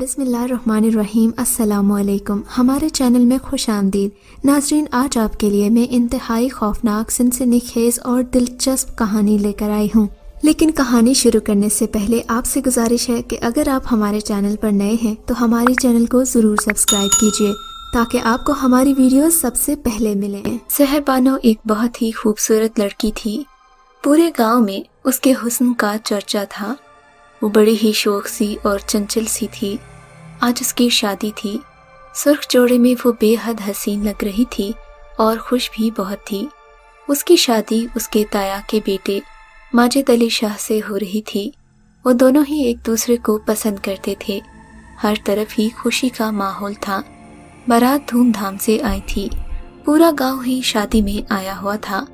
बिस्मिल्लाहिर्रहमानिर्रहीम। अस्सलामुअलैकुम। हमारे चैनल में खुश आमदीद। नाजरीन, आज आपके लिए मैं इंतहाई खौफनाक, सनसनीखेज और दिलचस्प कहानी लेकर आई हूँ। लेकिन कहानी शुरू करने से पहले आपसे गुजारिश है कि अगर आप हमारे चैनल पर नए हैं तो हमारे चैनल को ज़रूर सब्सक्राइब कीजिए ताकि आपको हमारी वीडियोस सबसे पहले मिलें। सहर बानो एक बहुत ही खूबसूरत लड़की थी। पूरे गाँव में उसके हुस्न का चर्चा था। वो बड़ी ही शौक सी और चंचल सी थी। आज उसकी शादी थी। सुर्ख जोड़े में वो बेहद हसीन लग रही थी और खुश भी बहुत थी। उसकी शादी उसके ताया के बेटे माजिद अली शाह से हो रही थी। वो दोनों ही एक दूसरे को पसंद करते थे। हर तरफ ही खुशी का माहौल था। बारात धूमधाम से आई थी। पूरा गांव ही शादी में आया हुआ था।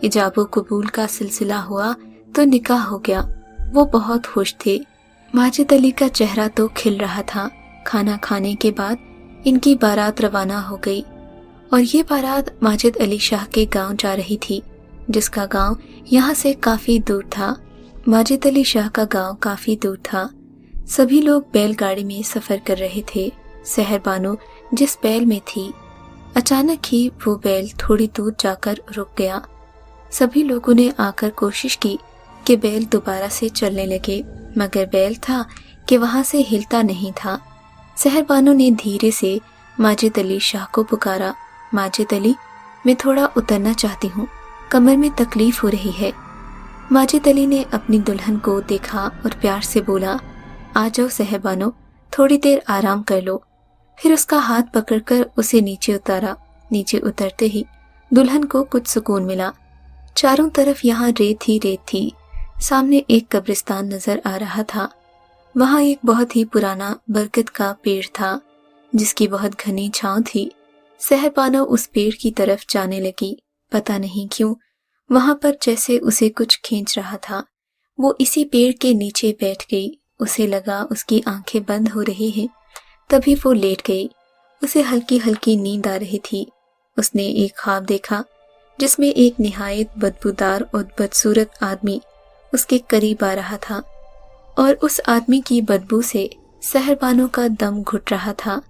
इजाबो कबूल का सिलसिला हुआ तो निकाह हो गया। वो बहुत खुश थे। माजिद अली का चेहरा तो खिल रहा था। खाना खाने के बाद इनकी बारात रवाना हो गई और ये बारात माजिद अली शाह के गांव जा रही थी, जिसका गांव यहाँ से काफी दूर था। माजिद अली शाह का गांव काफी दूर था। सभी लोग बैलगाड़ी में सफर कर रहे थे। सहर बानो जिस बैल में थी, अचानक ही वो बैल थोड़ी दूर जाकर रुक गया। सभी लोगों ने आकर कोशिश की कि बैल दोबारा से चलने लगे, मगर बैल था कि वहां से हिलता नहीं था। सहर बानो ने धीरे से माजिद अली शाह को पुकारा, माजिद अली, मैं थोड़ा उतरना चाहती हूँ, कमर में तकलीफ हो रही है। माजिद अली ने अपनी दुल्हन को देखा और प्यार से बोला, आ जाओ सहर बानो, थोड़ी देर आराम कर लो। फिर उसका हाथ पकड़कर उसे नीचे उतारा। नीचे उतरते ही दुल्हन को कुछ सुकून मिला। चारों तरफ यहाँ रेत ही रेत थी। सामने एक कब्रिस्तान नजर आ रहा था। वहाँ एक बहुत ही पुराना बरगद का पेड़ था, जिसकी बहुत घनी छांव थी। सहर बानो उस पेड़ की तरफ जाने लगी। पता नहीं क्यों वहां पर जैसे उसे कुछ खींच रहा था। वो इसी पेड़ के नीचे बैठ गई। उसे लगा उसकी आंखें बंद हो रही हैं। तभी वो लेट गई। उसे हल्की हल्की नींद आ रही थी। उसने एक ख्वाब देखा जिसमें एक निहायत बदबूदार और बदसूरत आदमी उसके करीब आ रहा था और उस आदमी की बदबू से सहर बानो का दम घुट रहा था।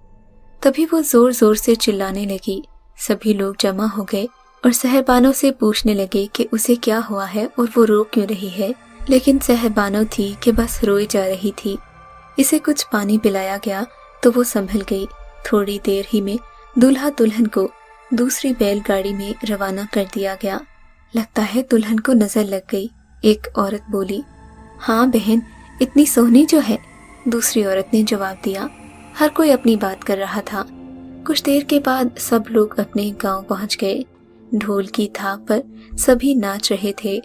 तभी वो जोर जोर से चिल्लाने लगी। सभी लोग जमा हो गए और सहर बानो से पूछने लगे कि उसे क्या हुआ है और वो रो क्यों रही है। लेकिन सहर बानो थी कि बस रोई जा रही थी। इसे कुछ पानी पिलाया गया तो वो संभल गई। थोड़ी देर ही में दूल्हा दुल्हन को दूसरी बैलगाड़ी में रवाना कर दिया गया। लगता है दुल्हन को नजर लग गई, एक औरत बोली। हाँ बहन, इतनी सोहनी जो है, दूसरी औरत ने जवाब दिया। हर कोई अपनी बात कर रहा था। कुछ देर के बाद सब लोग अपने गांव पहुंच गए। ढोल की थाप पर सभी नाच रहे थे।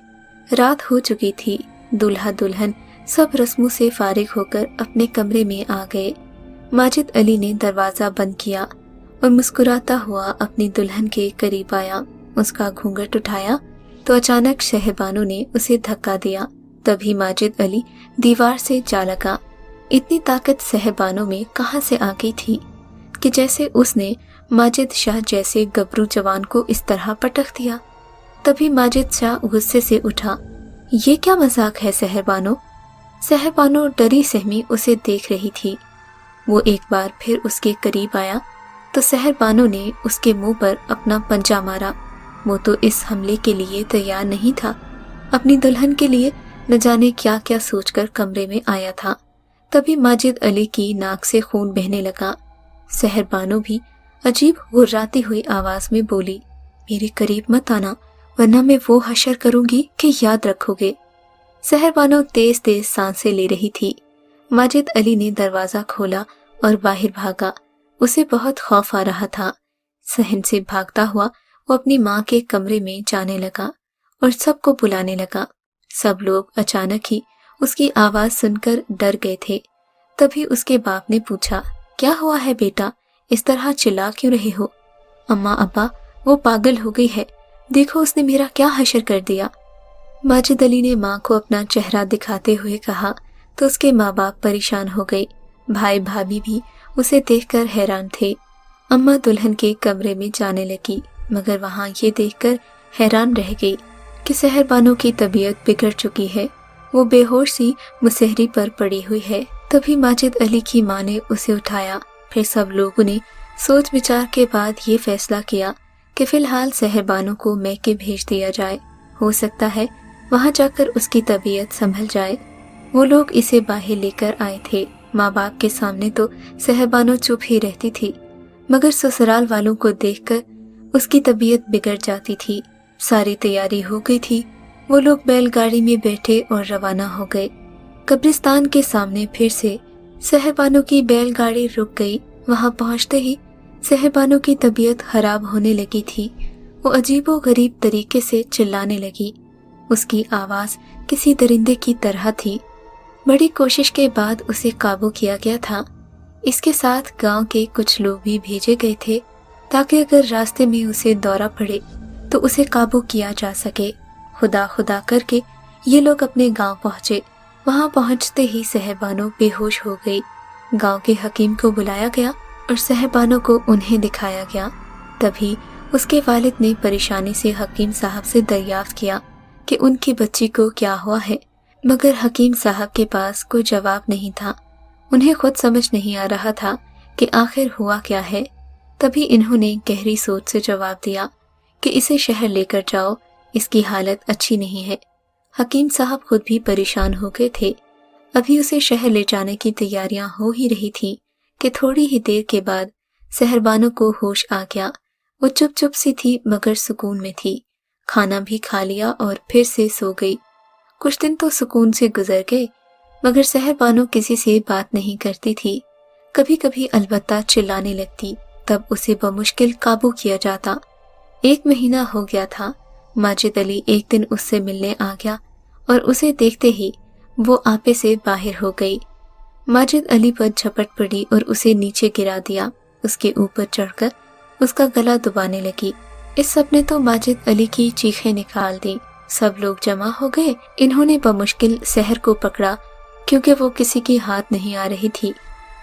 रात हो चुकी थी। दूल्हा दुल्हन सब रस्मों से फारिग होकर अपने कमरे में आ गए। माजिद अली ने दरवाजा बंद किया और मुस्कुराता हुआ अपनी दुल्हन के करीब आया। उसका घूंघट उठाया तो अचानक सहर बानो ने उसे धक्का दिया। तभी माजिद अली दीवार से जा लगा। इतनी ताकत सहर बानो में कहां से आ गई थी कि जैसे उसने माजिद शाह जैसे गबरू जवान को इस तरह पटक दिया। तभी माजिद शाह गुस्से से उठा। ये क्या मजाक है सहर बानो? सहर बानो डरी सहमी उसे देख रही थी। वो एक बार फिर उसके करीब आया तो सहर बानो ने उसके मुंह पर अपना पंजा मारा। वो तो इस हमले के लिए तैयार नहीं था। अपनी दुल्हन के लिए न जाने क्या क्या सोचकर कमरे में आया था। तभी माजिद अली की नाक से खून बहने लगा। सहर बानो भी अजीब गुर्राती हुई आवाज में बोली, मेरे करीब मत आना, वरना मैं वो हशर करूंगी कि याद रखोगे। सहर बानो तेज तेज सांसें ले रही थी। माजिद अली ने दरवाजा खोला और बाहर भागा। उसे बहुत खौफ आ रहा था। सहन से भागता हुआ वो अपनी माँ के कमरे में जाने लगा और सबको बुलाने लगा। सब लोग अचानक ही उसकी आवाज सुनकर डर गए थे। तभी उसके बाप ने पूछा, क्या हुआ है बेटा, इस तरह चिल्ला क्यों रहे हो? अम्मा अब्बा, वो पागल हो गई है, देखो उसने मेरा क्या हशर कर दिया। माजिद अली ने माँ को अपना चेहरा दिखाते हुए कहा तो उसके माँ बाप परेशान हो गए। भाई भाभी भी उसे देखकर हैरान थे। अम्मा दुल्हन के कमरे में जाने लगी, मगर वहाँ ये देखकर हैरान रह गई कि सहर बानो की तबीयत बिगड़ चुकी है। वो बेहोश सी मुसहरी पर पड़ी हुई है। तभी माजिद अली की माँ ने उसे उठाया। फिर सब लोगों ने सोच विचार के बाद ये फैसला किया कि फिलहाल सहरबानो को मैके भेज दिया जाए। हो सकता है वहां जाकर उसकी तबीयत संभल जाए। वो लोग इसे बाहर लेकर आए थे। माँ बाप के सामने तो सहरबानो चुप ही रहती थी, मगर ससुराल वालों को देखकर उसकी तबीयत बिगड़ जाती थी। सारी तैयारी हो गई थी। वो लोग बैलगाड़ी में बैठे और रवाना हो गए। कब्रिस्तान के सामने फिर से सहरबानो की बैलगाड़ी रुक गई। वहां पहुंचते ही सहरबानो की तबीयत खराब होने लगी थी। वो अजीबो गरीब तरीके से चिल्लाने लगी। उसकी आवाज किसी दरिंदे की तरह थी। बड़ी कोशिश के बाद उसे काबू किया गया था। इसके साथ गांव के कुछ लोग भी भेजे गए थे ताकि अगर रास्ते में उसे दौरा पड़े तो उसे काबू किया जा सके। खुदा खुदा करके ये लोग अपने गांव पहुंचे। वहां पहुंचते ही सहरबानो बेहोश हो गई। गांव के हकीम को बुलाया गया और सहरबानो को उन्हें दिखाया गया। तभी उसके वालिद ने परेशानी से हकीम साहब से दरियाफ्त किया कि उनकी बच्ची को क्या हुआ है, मगर हकीम साहब के पास कोई जवाब नहीं था। उन्हें खुद समझ नहीं आ रहा था कि आखिर हुआ क्या है। तभी इन्होंने गहरी सोच से जवाब दिया कि इसे शहर लेकर जाओ, इसकी हालत अच्छी नहीं है। हकीम साहब खुद भी परेशान हो गए थे। अभी उसे शहर ले जाने की तैयारियां हो ही रही थीं कि थोड़ी ही देर के बाद सहरबानो को होश आ गया। वो चुप चुप सी थी मगर सुकून में थी। खाना भी खा लिया और फिर से सो गई। कुछ दिन तो सुकून से गुजर गए, मगर सहरबानो किसी से बात नहीं करती थी। कभी कभी अलबत्ता चिल्लाने लगती, तब उसे बमुश्किल काबू किया जाता। 1 महीना हो गया था। माजिद अली एक दिन उससे मिलने आ गया और उसे देखते ही वो आपे से बाहर हो गई। माजिद अली पर झपट पड़ी और उसे नीचे गिरा दिया। उसके ऊपर चढ़कर उसका गला दबाने लगी। इस सब ने तो माजिद अली की चीखें निकाल दी। सब लोग जमा हो गए। इन्होंने बमुश्किल सहर को पकड़ा क्योंकि वो किसी की हाथ नहीं आ रही थी।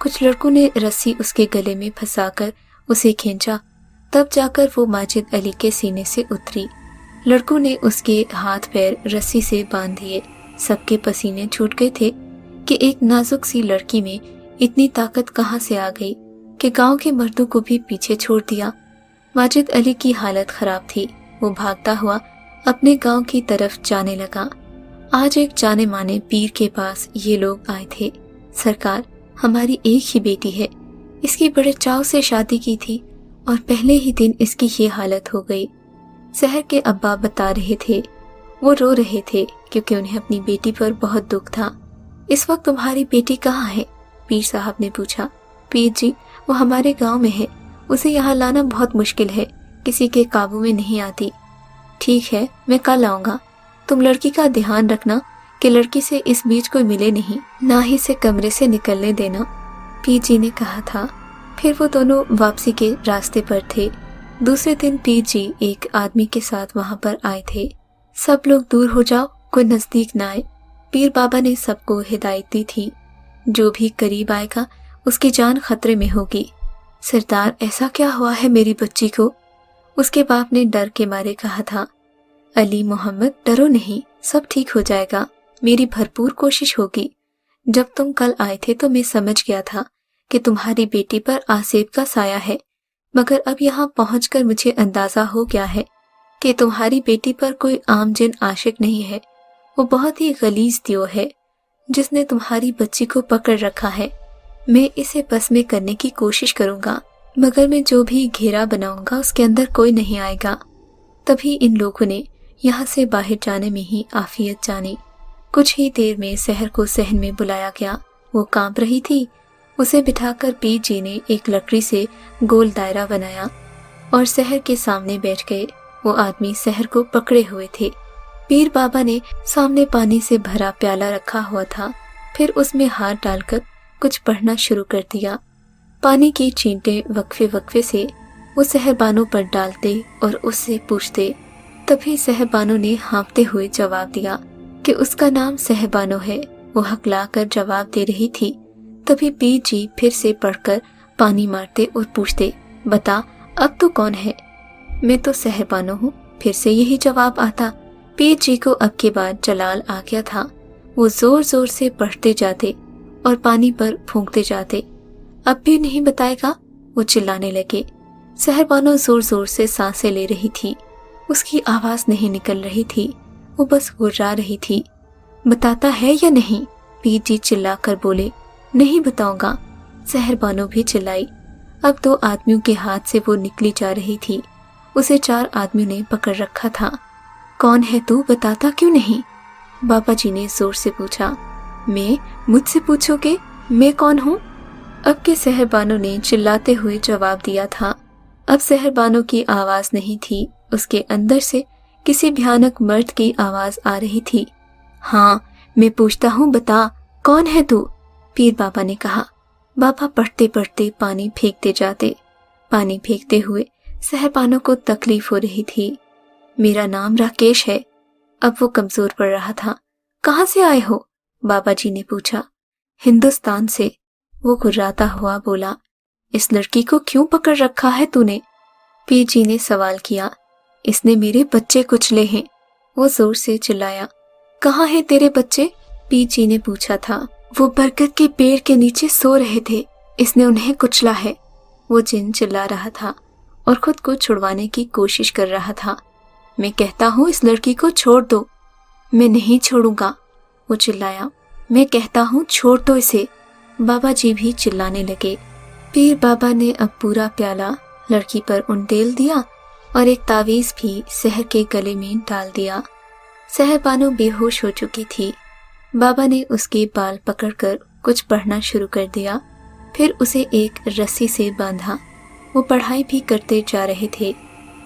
कुछ लड़कों ने रस्सी उसके गले में फंसाकर उसे खींचा, तब जाकर वो माजिद अली के सीने से उतरी। लड़कों ने उसके हाथ पैर रस्सी से बांध दिए। सबके पसीने छूट गए थे कि एक नाजुक सी लड़की में इतनी ताकत कहाँ से आ गई कि गांव के मर्दों को भी पीछे छोड़ दिया। माजिद अली की हालत खराब थी। वो भागता हुआ अपने गांव की तरफ जाने लगा। आज एक जाने माने पीर के पास ये लोग आए थे। सरकार, हमारी एक ही बेटी है, इसकी बड़े चाव से शादी की थी और पहले ही दिन इसकी ये हालत हो गई। सहर के अब्बा बता रहे थे। वो रो रहे थे क्योंकि उन्हें अपनी बेटी पर बहुत दुख था। इस वक्त तुम्हारी बेटी कहाँ है? पीर साहब ने पूछा। पीर जी, वो हमारे गांव में है। उसे यहाँ लाना बहुत मुश्किल है, किसी के काबू में नहीं आती। ठीक है, मैं कल आऊंगा। तुम लड़की का ध्यान रखना कि लड़की से इस बीच कोई मिले नहीं, ना ही से कमरे से निकलने देना, पीर जी ने कहा था। फिर वो दोनों वापसी के रास्ते पर थे। दूसरे दिन पीर जी एक आदमी के साथ वहां पर आए थे। सब लोग दूर हो जाओ, कोई नजदीक ना आए। पीर बाबा ने सबको हिदायत दी थी, जो भी करीब आएगा उसकी जान खतरे में होगी। सरदार, ऐसा क्या हुआ है मेरी बच्ची को? उसके बाप ने डर के मारे कहा था। अली मोहम्मद, डरो नहीं, सब ठीक हो जाएगा। मेरी भरपूर कोशिश होगी। जब तुम कल आए थे तो मैं समझ गया था कि तुम्हारी बेटी पर आसेब का साया है, मगर अब यहाँ पहुंचकर मुझे अंदाजा हो गया है कि तुम्हारी बेटी पर कोई आम जिन आशिक नहीं है। वो बहुत ही गलीज दियो है जिसने तुम्हारी बच्ची को पकड़ रखा है। मैं इसे बस में करने की कोशिश करूंगा, मगर मैं जो भी घेरा बनाऊंगा उसके अंदर कोई नहीं आएगा। तभी इन लोगों ने यहाँ से बाहर जाने में ही आफियत जानी। कुछ ही देर में सहर को सहन में बुलाया गया। वो कांप रही थी। उसे बिठाकर पीर जी ने एक लकड़ी से गोल दायरा बनाया और सहर के सामने बैठ गए। वो आदमी सहर को पकड़े हुए थे। पीर बाबा ने सामने पानी से भरा प्याला रखा हुआ था। फिर उसमें हाथ डालकर कुछ पढ़ना शुरू कर दिया। पानी की छींटे वक्फे वक्फे से वो सहरबानो पर डालते और उससे पूछते। तभी सहरबानो ने हाँफते हुए जवाब दिया कि उसका नाम सहरबानो है। वो हकला कर जवाब दे रही थी। तभी पीर जी फिर से पढ़कर पानी मारते और पूछते, बता अब तू कौन है? मैं तो सहरबानो हूँ। फिर से यही जवाब आता। पीर जी को अब के बाद जलाल आ गया था। वो जोर जोर से पढ़ते जाते और पानी पर फूंकते जाते। अब भी नहीं बताएगा, वो चिल्लाने लगे। सहरबानो जोर जोर से सांसें ले रही थी, उसकी आवाज नहीं निकल रही थी, वो बस गुर्रा रही थी। बताता है या नहीं? पीर जी चिल्लाकर बोले। नहीं बताऊंगा, सहरबानो भी चिल्लाई। अब 2 आदमियों के हाथ से वो निकली जा रही थी, उसे 4 आदमियों ने पकड़ रखा था। कौन है तू, बताता क्यों नहीं? बाबा जी ने जोर से पूछा। मैं? मुझसे पूछोगे मैं कौन हूँ? अब के सहरबानो ने चिल्लाते हुए जवाब दिया था। अब सहरबानो की आवाज नहीं थी, उसके अंदर से किसी भयानक मर्द की आवाज आ रही थी। हाँ, मैं पूछता हूँ, बता कौन है तू? पीर बाबा ने कहा। बाबा पढ़ते पढ़ते पानी फेंकते जाते। पानी फेंकते हुए सहरबानो को तकलीफ हो रही थी। मेरा नाम राकेश है। अब वो कमजोर पड़ रहा था। कहाँ से आए हो? बाबा जी ने पूछा। हिंदुस्तान से, वो घुर्राता हुआ बोला। इस लड़की को क्यों पकड़ रखा है तूने? पीर जी ने सवाल किया। इसने मेरे बच्चे कुचले हैं, वो जोर से चिल्लाया। कहाँ हैं तेरे बच्चे? पीर जी ने पूछा था। वो बरगद के पेड़ के नीचे सो रहे थे, इसने उन्हें कुचला है, वो जिन चिल्ला रहा था और खुद को छुड़वाने की कोशिश कर रहा था। मैं कहता हूँ इस लड़की को छोड़ दो। मैं नहीं छोड़ूंगा, वो चिल्लाया। मैं कहता हूँ छोड़ दो इसे। बाबा जी भी चिल्लाने लगे। पीर बाबा ने अब पूरा प्याला लड़की पर उंडेल दिया और एक तावीज भी सहर के गले में डाल दिया। सहरबानो बेहोश हो चुकी थी। बाबा ने उसके बाल पकड़कर कुछ पढ़ना शुरू कर दिया, फिर उसे एक रस्सी से बांधा। वो पढ़ाई भी करते जा रहे थे।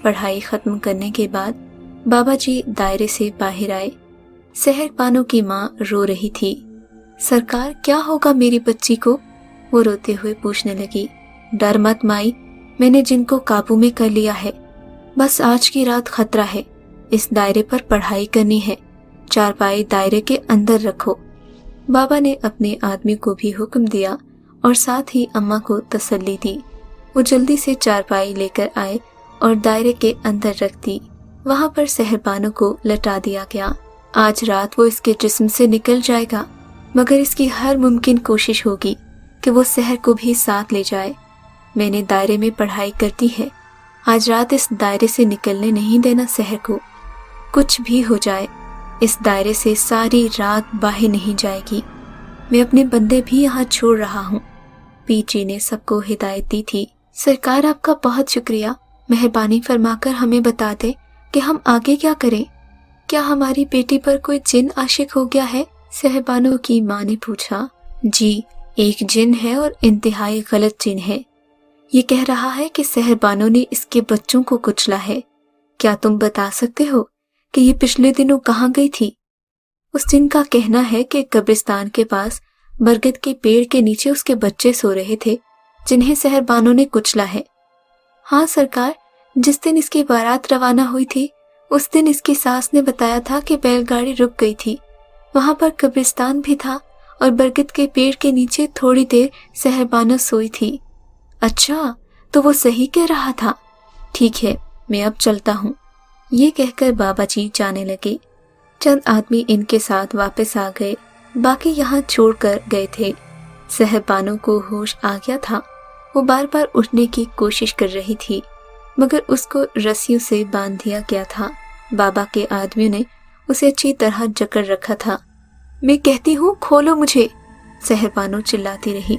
पढ़ाई खत्म करने के बाद बाबा जी दायरे से बाहर आए। सहरबानो की माँ रो रही थी। सरकार, क्या होगा मेरी बच्ची को? वो रोते हुए पूछने लगी। डर मत माई, मैंने जिनको काबू में कर लिया है। बस आज की रात खतरा है, इस दायरे पर पढ़ाई करनी है, चारपाई दायरे के अंदर रखो। बाबा ने अपने आदमी को भी हुक्म दिया और साथ ही अम्मा को तसल्ली दी। वो जल्दी से चारपाई लेकर आए और दायरे के अंदर रख दी। वहां पर सहरबानो को लटा दिया गया। आज रात वो इसके जिस्म से निकल जाएगा, मगर इसकी हर मुमकिन कोशिश होगी कि वो सहर को भी साथ ले जाए। मैंने दायरे में पढ़ाई करती है, आज रात इस दायरे से निकलने नहीं देना सहर को। कुछ भी हो जाए, इस दायरे से सारी रात बाहर नहीं जाएगी। मैं अपने बंदे भी यहाँ छोड़ रहा हूँ। पीर जी ने सबको हिदायत दी थी। सरकार, आपका बहुत शुक्रिया। मेहरबानी फरमाकर हमें बता दे कि हम आगे क्या करें। क्या हमारी बेटी पर कोई जिन आशिक हो गया है? सहरबानो की माँ ने पूछा। जी, एक जिन है और इंतहाई गलत जिन है। ये कह रहा है कि सहरबानो ने इसके बच्चों को कुचला है। क्या तुम बता सकते हो कि ये पिछले दिनों कहाँ गई थी? उस जिन का कहना है कि कब्रिस्तान के पास बरगद के पेड़ के नीचे उसके बच्चे सो रहे थे, जिन्हें सहरबानो ने कुचला है। हाँ सरकार, जिस दिन इसकी बारात रवाना हुई थी, उस दिन इसकी सास ने बताया था कि बैलगाड़ी रुक गई थी। वहां पर कब्रिस्तान भी था और बरगद के पेड़ के नीचे थोड़ी देर सहरबानो सोई थी। अच्छा, तो वो सही कह रहा था। ठीक है, मैं अब चलता हूँ। ये कहकर बाबा जी जाने लगे। चंद आदमी इनके साथ वापस आ गए, बाकी यहाँ छोड़कर गए थे। सहरबानो को होश आ गया था। वो बार बार उठने की कोशिश कर रही थी, मगर उसको रस्सियों से बांध दिया गया था। बाबा के आदमियों ने उसे अच्छी तरह जकड़ रखा था। मैं कहती हूँ खोलो मुझे, सहरबानो चिल्लाती रही।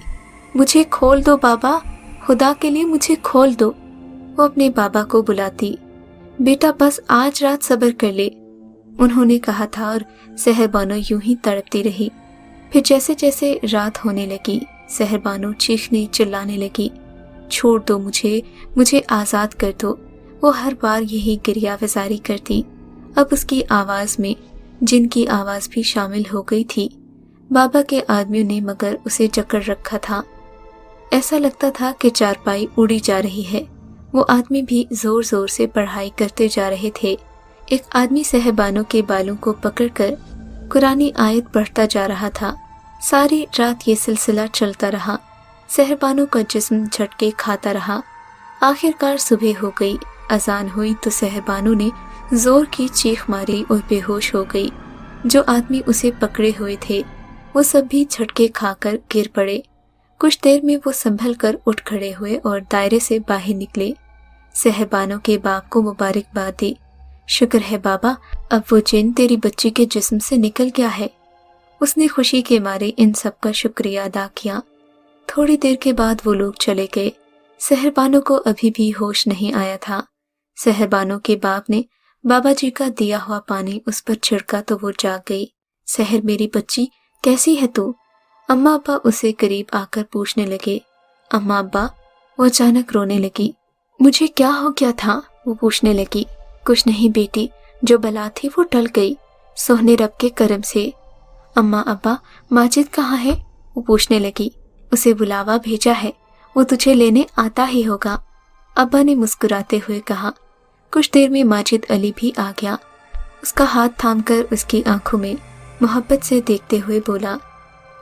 मुझे खोल दो बाबा, खुदा के लिए मुझे खोल दो। वो अपने बाबा को बुलाती। बेटा बस आज रात सब्र कर ले, उन्होंने कहा था और सहरबानो यूं ही तड़पती रही। फिर जैसे जैसे रात होने लगी, सहरबानो चीखने चिल्लाने लगी। छोड़ दो मुझे, मुझे आज़ाद कर दो। वो हर बार यही गिरिया वजारी करती। अब उसकी आवाज़ में जिन की आवाज़ भी शामिल हो गई थी। बाबा के आदमियों ने मगर उसे जकड़ रखा था। ऐसा लगता था कि चारपाई उड़ी जा रही है। वो आदमी भी जोर जोर से पढ़ाई करते जा रहे थे। एक आदमी सहरबानो के बालों को पकड़कर कुरानी आयत पढ़ता जा रहा था। सारी रात ये सिलसिला चलता रहा। सहरबानो का जिस्म झटके खाता रहा। आखिरकार सुबह हो गई। अजान हुई तो सहरबानो ने जोर की चीख मारी और बेहोश हो गई। जो आदमी उसे पकड़े हुए थे وہ سب بھی جھٹکے کھا کر گر پڑے۔ کچھ دیر میں وہ سنبھل کر اٹھ کھڑے ہوئے اور دائرے سے باہر نکلے۔ سحر بانو کے باپ کو مبارکباد دی۔ شکر ہے بابا، اب وہ جن تیری بچی کے جسم سے نکل گیا ہے۔ اس نے خوشی کے مارے ان سب کا شکریہ ادا کیا۔ تھوڑی دیر کے بعد وہ لوگ چلے گئے۔ سحر بانو کو ابھی بھی ہوش نہیں آیا تھا۔ سحر بانو کے باپ نے بابا جی کا دیا ہوا پانی اس پر چھڑکا تو وہ جاگ گئی۔ سحر میری بچی، کیسی ہے تو؟ اماں ابا اسے قریب آ کر پوچھنے لگے۔ اماں ابا، وہ اچانک رونے لگی۔ مجھے کیا ہو گیا تھا؟ وہ پوچھنے لگی۔ کچھ نہیں بیٹی، جو بلا تھی وہ ٹل گئی، سوہنے رب کے کرم سے۔ اماں ابا، ماجد کہاں ہے؟ وہ پوچھنے لگی۔ اسے بلاوا بھیجا ہے، وہ تجھے لینے آتا ہی ہوگا، ابا نے مسکراتے ہوئے کہا۔ کچھ دیر میں ماجد علی بھی آ گیا۔ اس کا ہاتھ تھام کر اس کی آنکھوں میں محبت سے دیکھتے ہوئے بولا،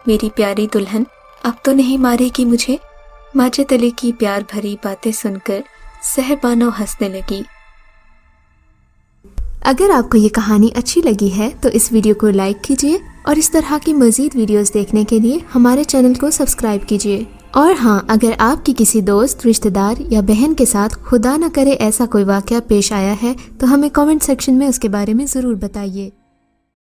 میری پیاری دلہن، اب تو نہیں مارے گی مجھے؟ ماجد علی کی پیار بھری باتیں سن کر سحر بانو ہنسنے لگی۔ اگر آپ کو یہ کہانی اچھی لگی ہے تو اس ویڈیو کو لائک کیجیے اور اس طرح کی مزید ویڈیوز دیکھنے کے لیے ہمارے چینل کو سبسکرائب کیجیے۔ اور ہاں، اگر آپ کی کسی دوست، رشتہ دار یا بہن کے ساتھ خدا نہ کرے ایسا کوئی واقعہ پیش آیا ہے تو ہمیں کامنٹ سیکشن میں اس کے بارے میں ضرور بتائیے۔